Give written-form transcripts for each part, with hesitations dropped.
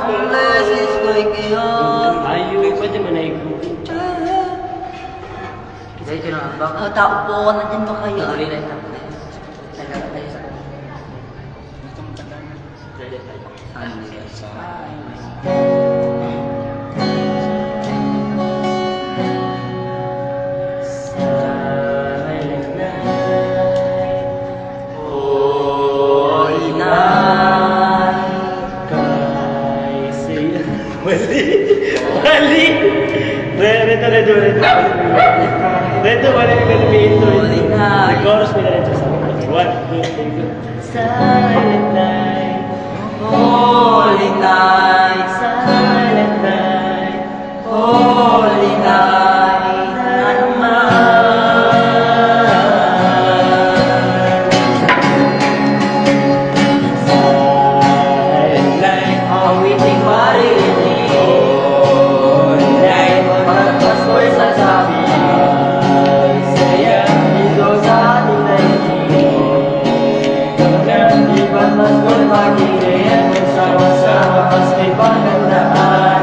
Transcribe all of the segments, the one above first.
Blessings like you. Ayaw, pwede mo na i-grouping. Dito na ba? Tao po, nandiyan ba kayo? Uli na ito. Tayo sa Silent night, holy night. Mali! Reto, wala yung ganun Holy night. Nag-chorus nila rin sa akin. 1, 2, 3, go. Silent night, Holy night, silent night, holy night, na naman. silent night, Awiting marinig, holy night, magpaskoy sa sabi. saya, Ito sa ating daigdig, iba't mas kung magiging magsama-sama mas may pagandaan.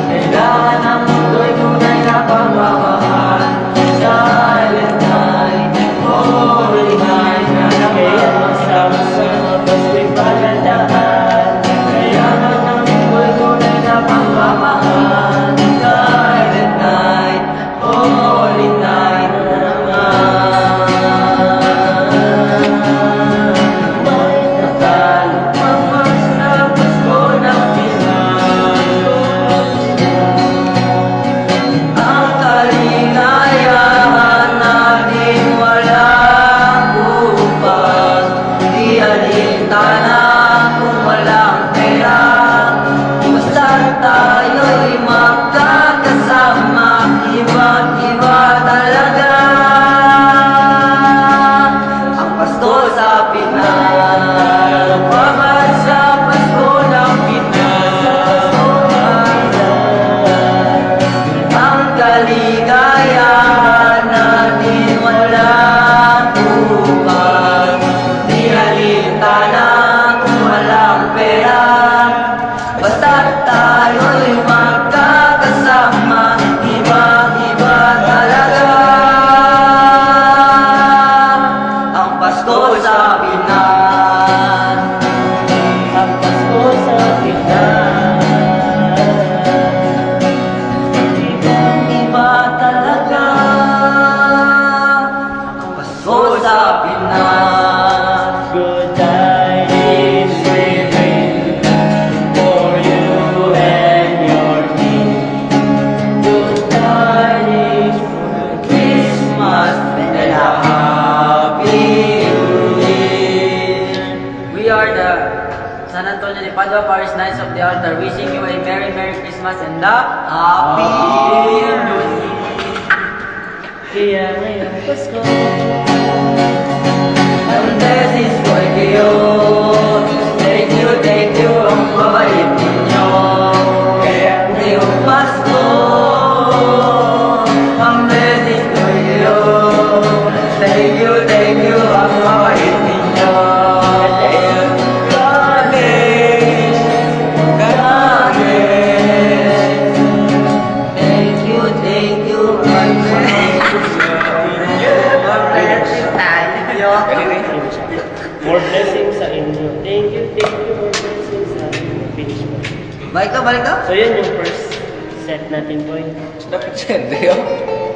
Kailangan ang mundo'y tunay na pagmamahal. Silent night, holy night, na kaya naman. magsama-sama, mas may pagandaan. Kailangan ang mundo'y tunay na pagmamahal. Silent night, holy night, na naman. May Natal, magpasapos ko ng Pilipinas. Ang kaligayahan natin walang upas. Di alintana kung walang pera. Basta tayo'y magkakasama, iba't iba talaga. Ang Pasko sa Pinas, pabad sa Pasko ng Pinas. Ang kaligayahan natin walang upas. Di alintana kung walang pera. Basta tayo'y magkakasama, iba't iba talaga. Ang Pasko sa Pinas, Ang Pasko sa Pinas. ibang iba talaga. Ang Pasko sa Pinas. Good tidings we bring for you and your king. Good tidings for Christmas and a Happy New Year. We are the San Antonio de Padua Parish Knights of the Altar, wishing you a Merry Christmas and a Happy New Year. Kaya ngayong Pasko, And this is for you. Thank you, ang babait ninyo. Kaya ngayong Pasko, ang blessing to you. Thank you, ang babait ninyo. God bless, God bless. Thank you, God bless. God bless tayo. more blessings sa inyo. Thank you, more blessings sa inyo. Finish mo. Balik ka. So yun yung first set natin, boy. Dapat siya, di